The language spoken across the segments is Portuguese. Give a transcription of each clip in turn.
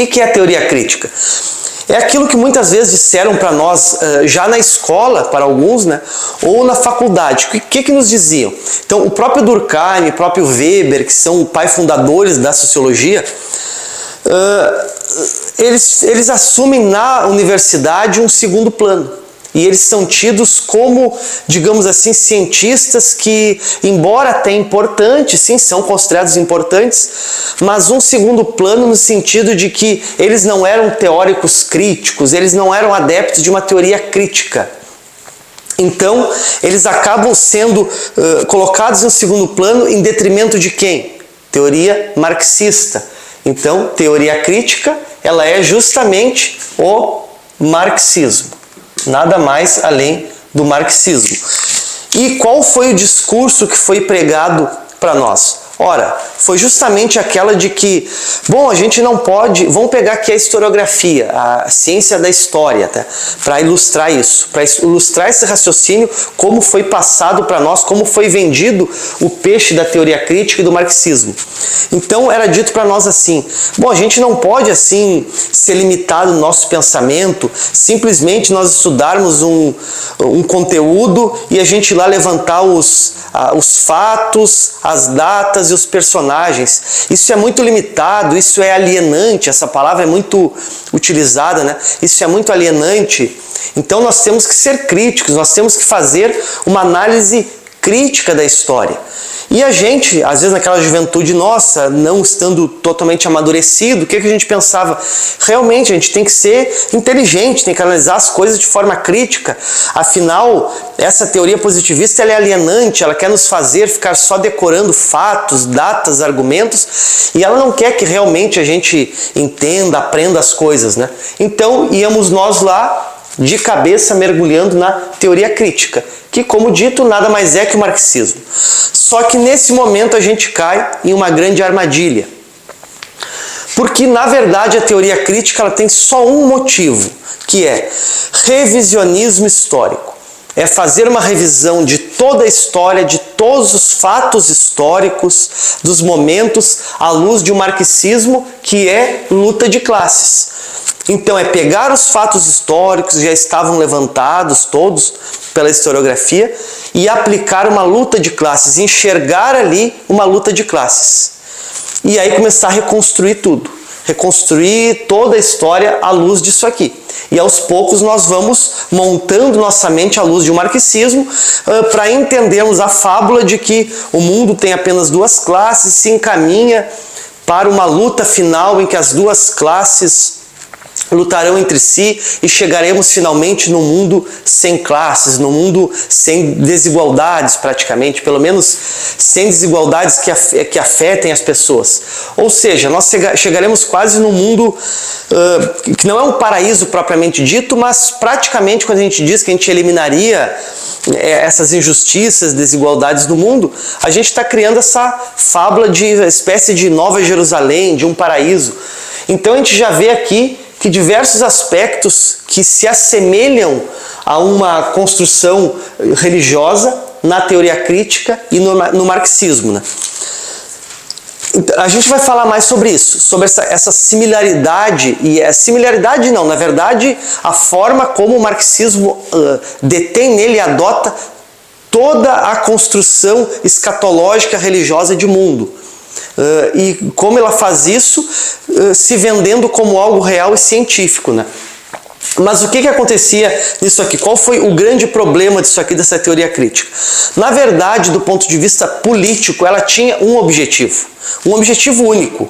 que é a teoria crítica? É aquilo que muitas vezes disseram para nós já na escola, para alguns, né, ou na faculdade. O que nos diziam? Então, o próprio Durkheim, o próprio Weber, que são pais fundadores da sociologia, eles assumem na universidade um segundo plano. E eles são tidos como, digamos assim, cientistas que, embora até importantes, sim, são considerados importantes, mas um segundo plano no sentido de que eles não eram teóricos críticos, eles não eram adeptos de uma teoria crítica. Então, eles acabam sendo colocados em segundo plano em detrimento de quem? Teoria marxista. Então, teoria crítica, ela é justamente o marxismo. Nada mais além do marxismo. E qual foi o discurso que foi pregado para nós? Ora, foi justamente aquela de que, bom, a gente não pode... Vamos pegar aqui a historiografia, a ciência da história, tá? Para ilustrar isso, para ilustrar esse raciocínio, como foi passado para nós, como foi vendido o peixe da teoria crítica e do marxismo. Então, era dito para nós assim, bom, a gente não pode, assim, ser limitado no nosso pensamento, simplesmente nós estudarmos um conteúdo e a gente ir lá levantar os fatos, as datas e os personagens. Isso é muito limitado, isso é alienante, essa palavra é muito utilizada, né? Isso é muito alienante. Então nós temos que ser críticos, nós temos que fazer uma análise crítica da história. E a gente, às vezes naquela juventude nossa, não estando totalmente amadurecido, o que a gente pensava? Realmente a gente tem que ser inteligente, tem que analisar as coisas de forma crítica. Afinal, essa teoria positivista ela é alienante, ela quer nos fazer ficar só decorando fatos, datas, argumentos, e ela não quer que realmente a gente entenda, aprenda as coisas, né? Então íamos nós lá, de cabeça mergulhando na teoria crítica, que, como dito, nada mais é que o marxismo. Só que nesse momento a gente cai em uma grande armadilha. Porque, na verdade, a teoria crítica ela tem só um motivo, que é revisionismo histórico. É fazer uma revisão de toda a história, de todos os fatos históricos, dos momentos, à luz de um marxismo que é luta de classes. Então é pegar os fatos históricos que já estavam levantados todos pela historiografia e aplicar uma luta de classes, enxergar ali uma luta de classes. E aí começar a reconstruir tudo, reconstruir toda a história à luz disso aqui. E aos poucos nós vamos montando nossa mente à luz de um marxismo para entendermos a fábula de que o mundo tem apenas duas classes, se encaminha para uma luta final em que as duas classes lutarão entre si e chegaremos finalmente num mundo sem classes, num mundo sem desigualdades praticamente, pelo menos sem desigualdades que afetem as pessoas. Ou seja, nós chegaremos quase num mundo que não é um paraíso propriamente dito, mas praticamente quando a gente diz que a gente eliminaria essas injustiças, desigualdades do mundo, a gente está criando essa fábula de espécie de Nova Jerusalém, de um paraíso. Então a gente já vê aqui que diversos aspectos que se assemelham a uma construção religiosa na teoria crítica e no marxismo, né? A gente vai falar mais sobre isso, sobre essa similaridade, e a similaridade não, na verdade, a forma como o marxismo detém nele e adota toda a construção escatológica religiosa de mundo. E como ela faz isso, se vendendo como algo real e científico, né? Mas o que acontecia nisso aqui? Qual foi o grande problema disso aqui, dessa teoria crítica? Na verdade, do ponto de vista político, ela tinha um objetivo único,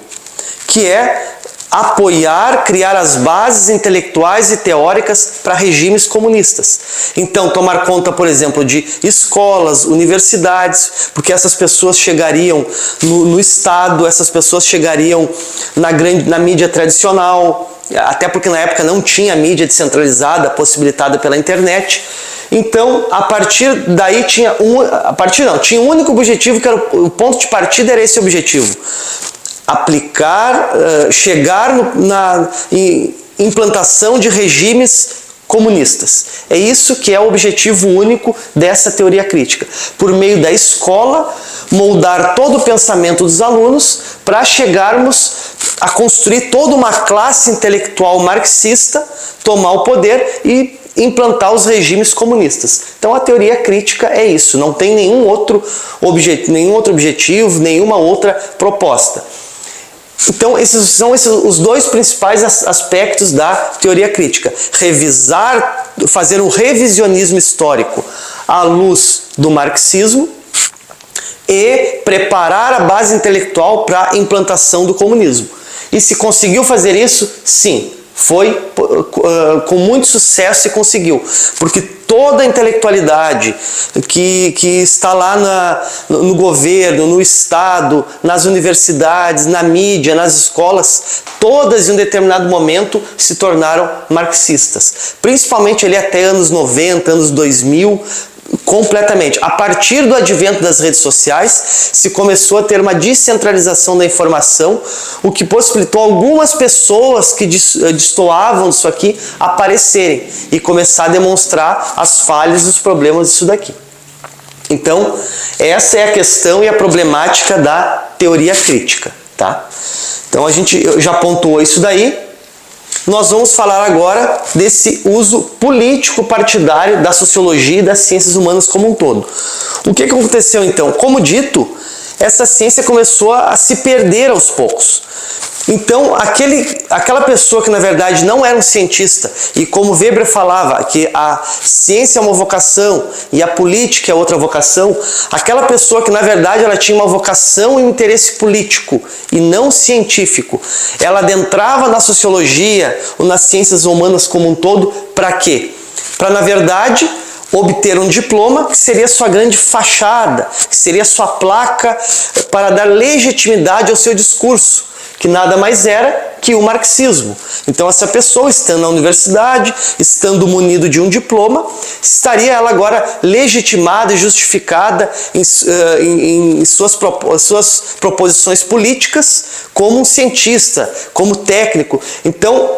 que é apoiar, criar as bases intelectuais e teóricas para regimes comunistas. Então, tomar conta, por exemplo, de escolas, universidades, porque essas pessoas chegariam no Estado, essas pessoas chegariam na mídia tradicional, até porque na época não tinha mídia descentralizada, possibilitada pela internet. Então, a partir daí tinha um único objetivo, que era o ponto de partida era esse objetivo. Aplicar, chegar na implantação de regimes comunistas. É isso que é o objetivo único dessa teoria crítica. Por meio da escola, moldar todo o pensamento dos alunos para chegarmos a construir toda uma classe intelectual marxista, tomar o poder e implantar os regimes comunistas. Então a teoria crítica é isso, não tem nenhum outro objetivo, nenhuma outra proposta. Então esses são os dois principais aspectos da teoria crítica. Revisar, fazer um revisionismo histórico à luz do marxismo e preparar a base intelectual para a implantação do comunismo. E se conseguiu fazer isso? Sim. Foi com muito sucesso e conseguiu, porque toda a intelectualidade que está lá no governo, no Estado, nas universidades, na mídia, nas escolas, todas em um determinado momento se tornaram marxistas. Principalmente ali até anos 90, anos 2000, completamente. A partir do advento das redes sociais, se começou a ter uma descentralização da informação, o que possibilitou algumas pessoas que destoavam disso aqui aparecerem e começar a demonstrar as falhas e os problemas disso daqui. Então, essa é a questão e a problemática da teoria crítica, tá? Então, a gente já pontuou isso daí. Nós vamos falar agora desse uso político partidário da sociologia e das ciências humanas como um todo. O que aconteceu então? Como dito, essa ciência começou a se perder aos poucos. Então, aquela pessoa que na verdade não era um cientista, e como Weber falava que a ciência é uma vocação e a política é outra vocação, aquela pessoa que na verdade ela tinha uma vocação e um interesse político e não científico, ela adentrava na sociologia ou nas ciências humanas como um todo, para quê? Para na verdade obter um diploma que seria sua grande fachada, que seria sua placa para dar legitimidade ao seu discurso, que nada mais era que o marxismo. Então essa pessoa, estando na universidade, estando munido de um diploma, estaria ela agora legitimada e justificada em suas proposições políticas como um cientista, como técnico. Então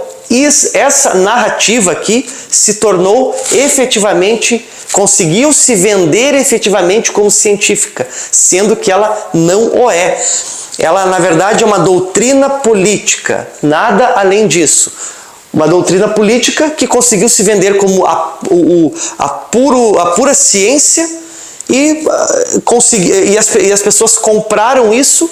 essa narrativa aqui se tornou efetivamente, conseguiu se vender efetivamente como científica, sendo que ela não o é. Ela, na verdade, é uma doutrina política, nada além disso. Uma doutrina política que conseguiu se vender como a pura ciência e as pessoas compraram isso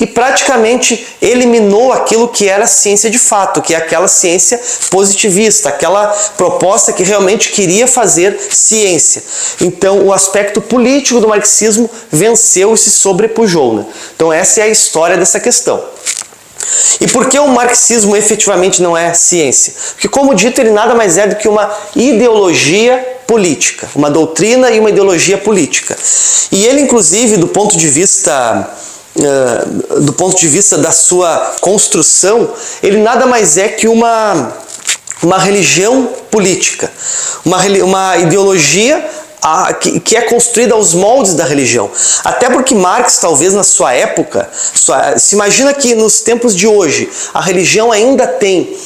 e praticamente eliminou aquilo que era ciência de fato, que é aquela ciência positivista, aquela proposta que realmente queria fazer ciência. Então, o aspecto político do marxismo venceu e se sobrepujou, né? Então, essa é a história dessa questão. E por que o marxismo efetivamente não é ciência? Porque, como dito, ele nada mais é do que uma ideologia política, uma doutrina e uma ideologia política. E ele, inclusive, do ponto de vista da sua construção, ele nada mais é que uma religião política, uma ideologia que é construída aos moldes da religião. Até porque Marx, talvez na sua época, se imagina que nos tempos de hoje, a religião ainda tem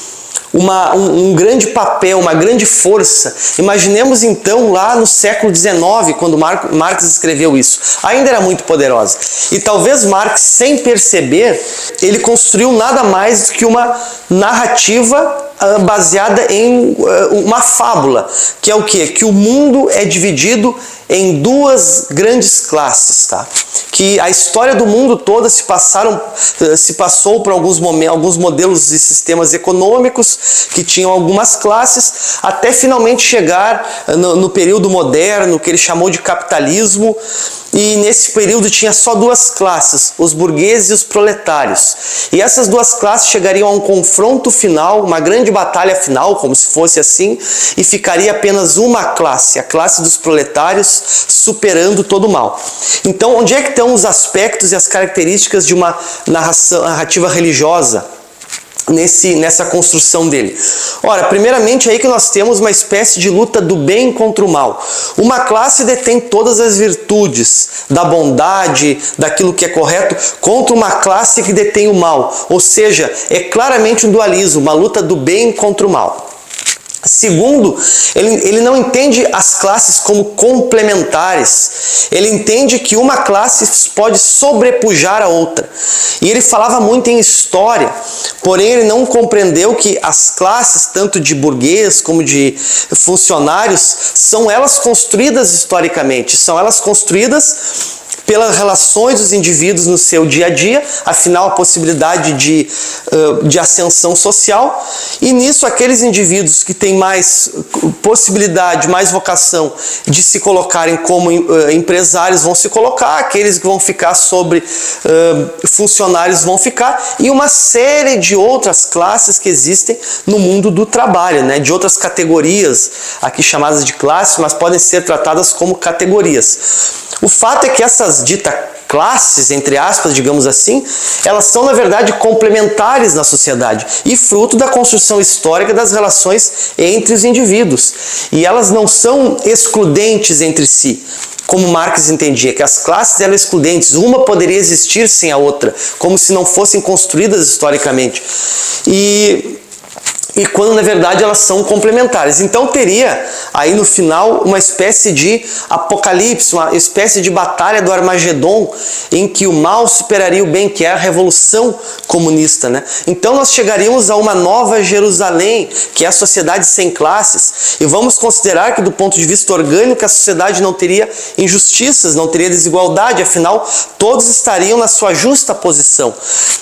um grande papel, uma grande força. Imaginemos então lá no século XIX, quando Marx escreveu isso. Ainda era muito poderosa. E talvez Marx, sem perceber, ele construiu nada mais do que uma narrativa baseada em uma fábula, que é o quê? Que o mundo é dividido em duas grandes classes, tá? Que a história do mundo toda se passou por alguns modelos e sistemas econômicos que tinham algumas classes, até finalmente chegar no período moderno, que ele chamou de capitalismo. E nesse período tinha só duas classes, os burgueses e os proletários. E essas duas classes chegariam a um confronto final, uma grande batalha final, como se fosse assim, e ficaria apenas uma classe, a classe dos proletários, superando todo o mal. Então, onde é que estão os aspectos e as características de uma narrativa religiosa nessa construção dele? Ora, primeiramente é aí que nós temos uma espécie de luta do bem contra o mal. Uma classe detém todas as virtudes da bondade, daquilo que é correto, contra uma classe que detém o mal. Ou seja, é claramente um dualismo, uma luta do bem contra o mal. Segundo, ele não entende as classes como complementares. Ele entende que uma classe pode sobrepujar a outra. E ele falava muito em história, porém ele não compreendeu que as classes, tanto de burguês como de funcionários, são elas construídas historicamente, são elas construídas pelas relações dos indivíduos no seu dia a dia, afinal a possibilidade de ascensão social, e nisso aqueles indivíduos que têm mais possibilidade, mais vocação de se colocarem como empresários vão se colocar, aqueles que vão ficar sobre funcionários vão ficar, e uma série de outras classes que existem no mundo do trabalho, né? De outras categorias, aqui chamadas de classes, mas podem ser tratadas como categorias. O fato é que essas ditas classes, entre aspas, digamos assim, elas são, na verdade, complementares na sociedade e fruto da construção histórica das relações entre os indivíduos. E elas não são excludentes entre si, como Marx entendia, que as classes eram excludentes, uma poderia existir sem a outra, como se não fossem construídas historicamente. E quando na verdade elas são complementares. Então teria aí no final uma espécie de apocalipse, uma espécie de batalha do Armagedon, em que o mal superaria o bem, que é a revolução comunista, né? Então nós chegaríamos a uma nova Jerusalém, que é a sociedade sem classes, e vamos considerar que do ponto de vista orgânico a sociedade não teria injustiças, não teria desigualdade, afinal todos estariam na sua justa posição.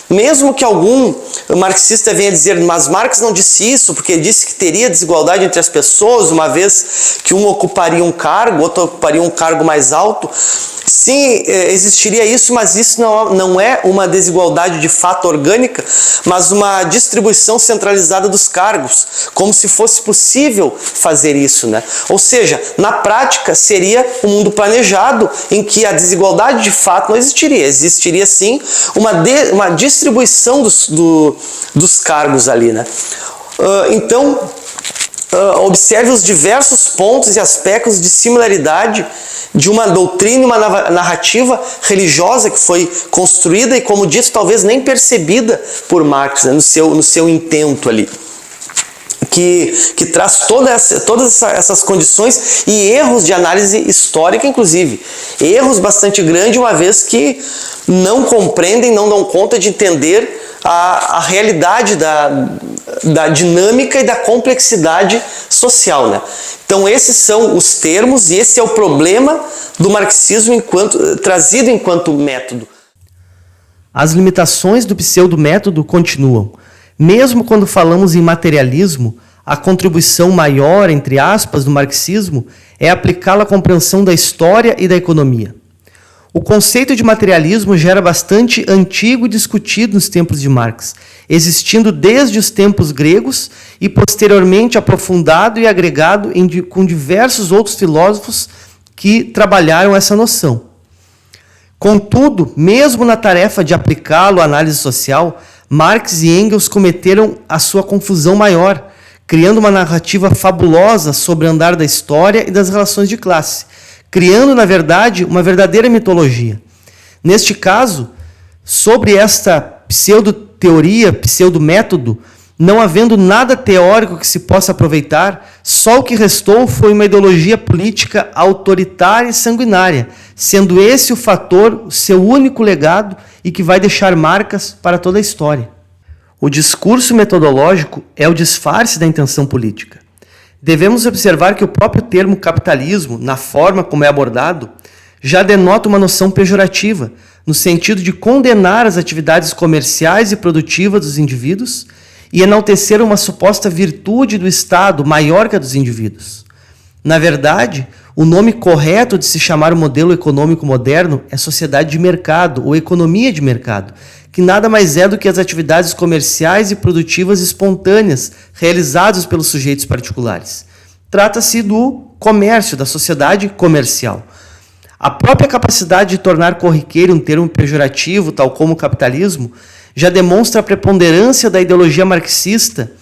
Mesmo que algum marxista venha dizer, mas Marx não disse isso, porque ele disse que teria desigualdade entre as pessoas, uma vez que um ocuparia um cargo, outro ocuparia um cargo mais alto. Sim, existiria isso, mas isso não é uma desigualdade de fato orgânica, mas uma distribuição centralizada dos cargos, como se fosse possível fazer isso, né? Ou seja, na prática seria um mundo planejado em que a desigualdade de fato não existiria. Existiria sim uma distribuição dos cargos ali, né? Então, observe os diversos pontos e aspectos de similaridade de uma doutrina e uma narrativa religiosa que foi construída e, como dito, talvez nem percebida por Marx, né, no seu intento ali. Que traz todas essas condições e erros de análise histórica, inclusive. Erros bastante grandes, uma vez que não compreendem, não dão conta de entender a realidade da dinâmica e da complexidade social, né? Então esses são os termos e esse é o problema do marxismo trazido enquanto método. As limitações do pseudo-método continuam. Mesmo quando falamos em materialismo, a contribuição maior, entre aspas, do marxismo é aplicá-la à compreensão da história e da economia. O conceito de materialismo já era bastante antigo e discutido nos tempos de Marx, existindo desde os tempos gregos e posteriormente aprofundado e agregado com diversos outros filósofos que trabalharam essa noção. Contudo, mesmo na tarefa de aplicá-lo à análise social, Marx e Engels cometeram a sua confusão maior, criando uma narrativa fabulosa sobre o andar da história e das relações de classe, criando, na verdade, uma verdadeira mitologia. Neste caso, sobre esta pseudo-teoria, pseudo-método, não havendo nada teórico que se possa aproveitar, só o que restou foi uma ideologia política autoritária e sanguinária, sendo esse o fator, o seu único legado e que vai deixar marcas para toda a história. O discurso metodológico é o disfarce da intenção política. Devemos observar que o próprio termo capitalismo, na forma como é abordado, já denota uma noção pejorativa, no sentido de condenar as atividades comerciais e produtivas dos indivíduos e enaltecer uma suposta virtude do Estado maior que a dos indivíduos. Na verdade, o nome correto de se chamar o modelo econômico moderno é sociedade de mercado ou economia de mercado, que nada mais é do que as atividades comerciais e produtivas espontâneas realizadas pelos sujeitos particulares. Trata-se do comércio, da sociedade comercial. A própria capacidade de tornar corriqueiro um termo pejorativo, tal como o capitalismo, já demonstra a preponderância da ideologia marxista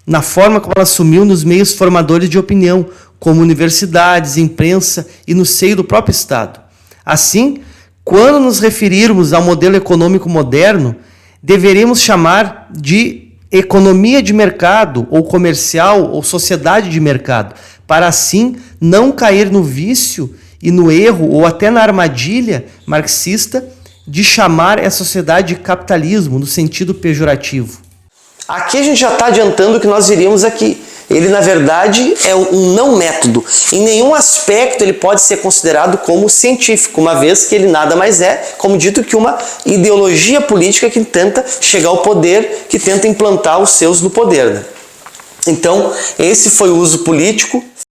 na forma como ela assumiu nos meios formadores de opinião, como universidades, imprensa e no seio do próprio Estado. Assim, quando nos referirmos ao modelo econômico moderno, deveríamos chamar de economia de mercado, ou comercial, ou sociedade de mercado, para assim não cair no vício e no erro, ou até na armadilha marxista, de chamar essa sociedade de capitalismo, no sentido pejorativo. Aqui a gente já está adiantando o que nós iríamos aqui. Ele, na verdade, é um não método. Em nenhum aspecto ele pode ser considerado como científico, uma vez que ele nada mais é, como dito, que uma ideologia política que tenta chegar ao poder, que tenta implantar os seus no poder, né? Então, esse foi o uso político